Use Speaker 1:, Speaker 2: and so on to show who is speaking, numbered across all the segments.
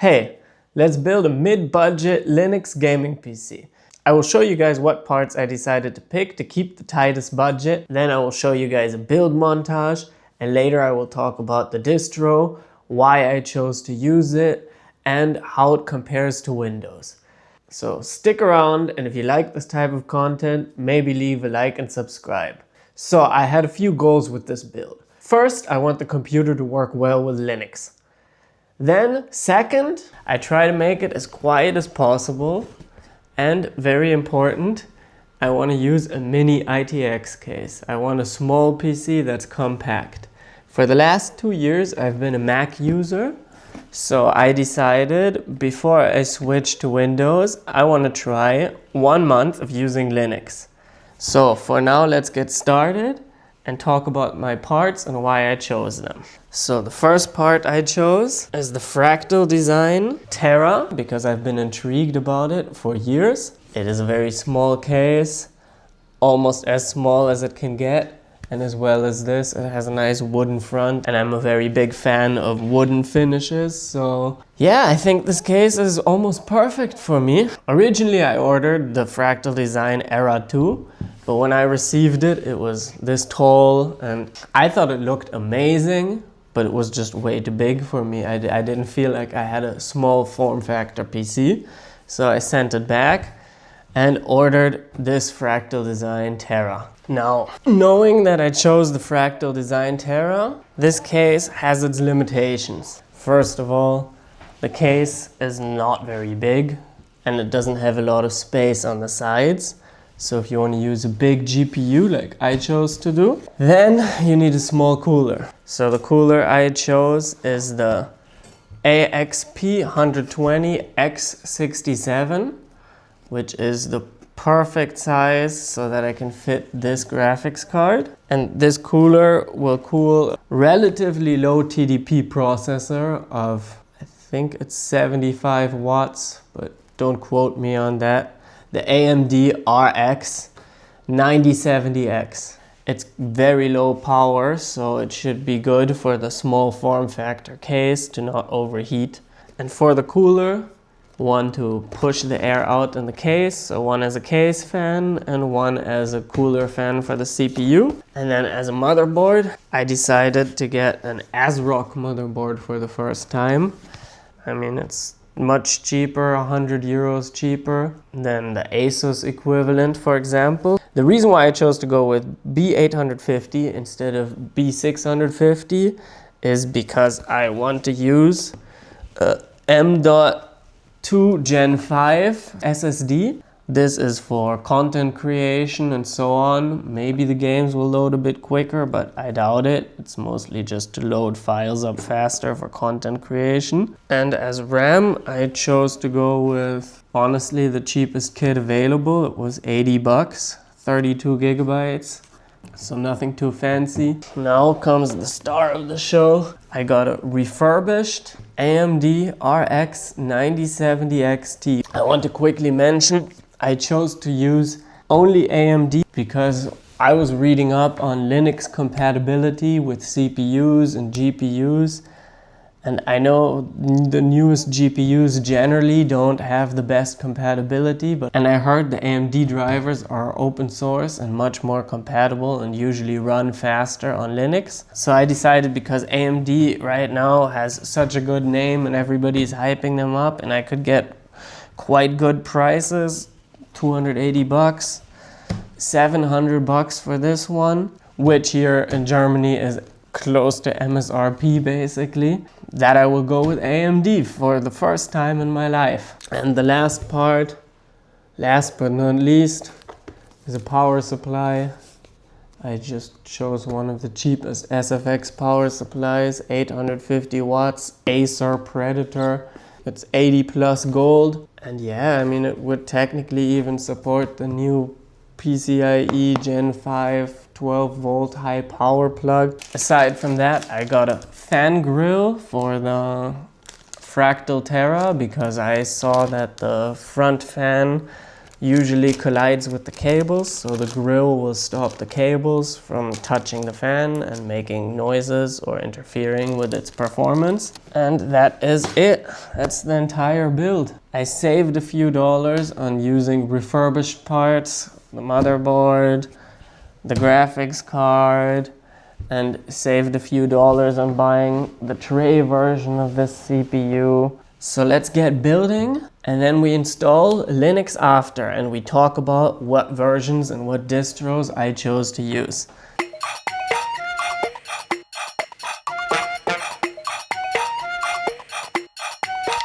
Speaker 1: Hey, let's build a mid-budget Linux gaming PC. I will show you guys what parts I decided to pick to keep the tightest budget. Then I will show you guys a build montage, and later I will talk about the distro, why I chose to use it, and how it compares to Windows. So stick around, and if you like this type of content, maybe leave a like and subscribe. So I had a few goals with this build. First, I want the computer to work well with Linux. Then, second, I try to make it as quiet as possible. And very important, I want to use a Mini-ITX case. I want a small PC that's compact. For the last 2 years, I've been a Mac user. So I decided before I switch to Windows, I want to try 1 month of using Linux. So for now, let's get started and talk about my parts and why I chose them. So the first part I chose is the Fractal Design Terra because I've been intrigued about it for years. It is a very small case, almost as small as it can get. And as well as this, it has a nice wooden front, and I'm a very big fan of wooden finishes. So yeah, I think this case is almost perfect for me. Originally I ordered the Fractal Design Era 2. But when I received it, it was this tall, and I thought it looked amazing, but it was just way too big for me. I didn't feel like I had a small form factor PC. So I sent it back and ordered this Fractal Design Terra. Now, knowing that I chose the Fractal Design Terra, this case has its limitations. First of all, the case is not very big, and it doesn't have a lot of space on the sides. So if you want to use a big GPU like I chose to do, then you need a small cooler. So the cooler I chose is the AXP 120 X67, which is the perfect size so that I can fit this graphics card. And this cooler will cool relatively low TDP processor of, I think it's 75 watts, but don't quote me on that. The AMD RX 9070X. It's very low power, so it should be good for the small form factor case to not overheat. And for the cooler, one to push the air out in the case, so one as a case fan and one as a cooler fan for the CPU. And then as a motherboard, I decided to get an ASRock motherboard for the first time. I mean, it's much cheaper, 100 euros cheaper than the Asus equivalent, for example. The reason why I chose to go with B850 instead of B650 is because I want to use M.2 Gen 5 SSD. This is for content creation and so on. Maybe the games will load a bit quicker, but I doubt it. It's mostly just to load files up faster for content creation. And as RAM, I chose to go with, honestly, the cheapest kit available. It was 80 bucks, 32 gigabytes. So nothing too fancy. Now comes the star of the show. I got a refurbished AMD RX 9070 XT. I want to quickly mention I chose to use only AMD because I was reading up on Linux compatibility with CPUs and GPUs, and I know the newest GPUs generally don't have the best compatibility, and I heard the AMD drivers are open source and much more compatible and usually run faster on Linux. So I decided because AMD right now has such a good name and everybody's hyping them up, and I could get quite good prices, 280 bucks, 700 bucks for this one, which here in Germany is close to MSRP basically, that I will go with AMD for the first time in my life. And the last part, last but not least, is a power supply. I just chose one of the cheapest SFX power supplies, 850 watts, Acer Predator. It's 80 plus gold. And yeah, I mean, it would technically even support the new PCIe Gen 5 12 volt high power plug. Aside from that, I got a fan grill for the Fractal Terra because I saw that the front fan usually collides with the cables, so the grill will stop the cables from touching the fan and making noises or interfering with its performance. And that is it. That's the entire build. I saved a few dollars on using refurbished parts, the motherboard, the graphics card, and saved a few dollars on buying the tray version of this CPU. So let's get building, and then we install Linux after, and we talk about what versions and what distros I chose to use.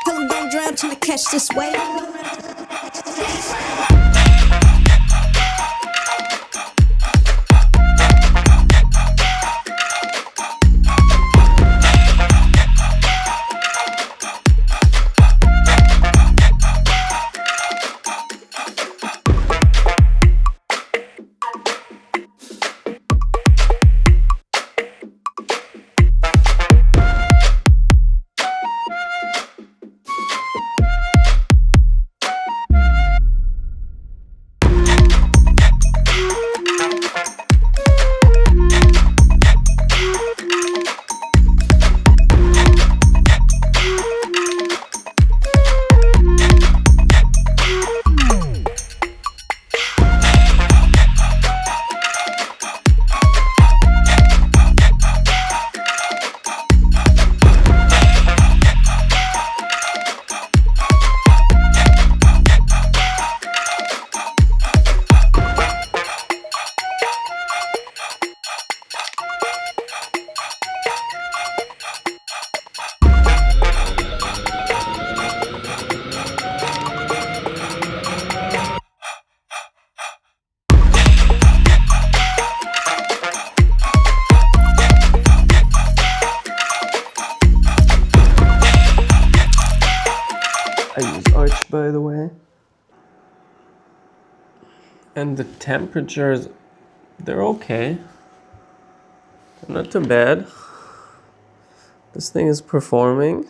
Speaker 2: Don't drown till I catch this wave.
Speaker 1: I use Arch, by the way. And the temperatures, they're okay. They're not too bad. This thing is performing.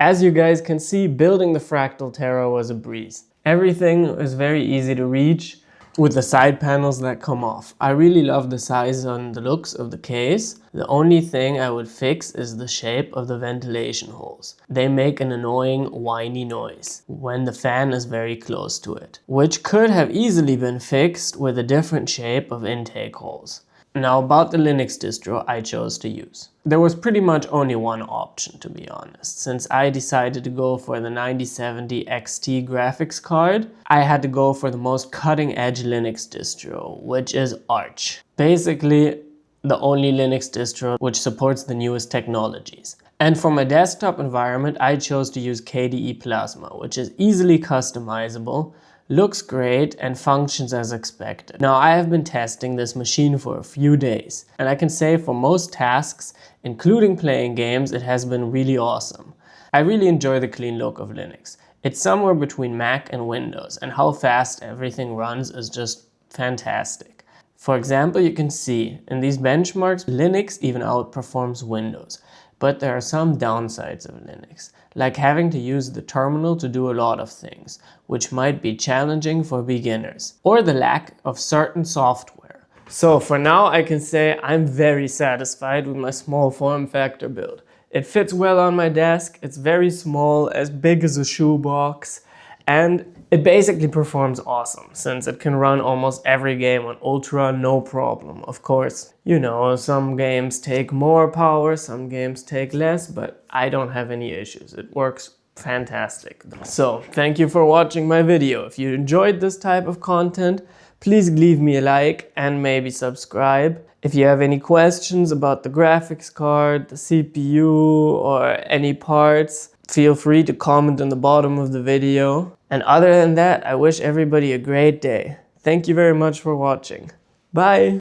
Speaker 1: As you guys can see, building the Fractal Terra was a breeze. Everything is very easy to reach with the side panels that come off. I really love the size and the looks of the case. The only thing I would fix is the shape of the ventilation holes. They make an annoying whiny noise when the fan is very close to it, which could have easily been fixed with a different shape of intake holes. Now about the Linux distro I chose to use. There was pretty much only one option, to be honest. Since I decided to go for the 9070 XT graphics card, I had to go for the most cutting edge Linux distro, which is Arch. Basically, the only Linux distro which supports the newest technologies. And for my desktop environment, I chose to use KDE Plasma, which is easily customizable, looks great, and functions as expected. Now, I have been testing this machine for a few days, and I can say for most tasks, including playing games, it has been really awesome. I really enjoy the clean look of Linux. It's somewhere between Mac and Windows, and how fast everything runs is just fantastic. For example, you can see in these benchmarks, Linux even outperforms Windows. But there are some downsides of Linux, like having to use the terminal to do a lot of things, which might be challenging for beginners, or the lack of certain software. So for now, I can say I'm very satisfied with my small form factor build. It fits well on my desk, it's very small, as big as a shoebox, and it basically performs awesome, since it can run almost every game on Ultra no problem. Of course, you know, some games take more power, some games take less, but I don't have any issues. It works fantastic. So, thank you for watching my video. If you enjoyed this type of content, please leave me a like and maybe subscribe. If you have any questions about the graphics card, the CPU, or any parts, feel free to comment in the bottom of the video. And other than that, I wish everybody a great day. Thank you very much for watching. Bye!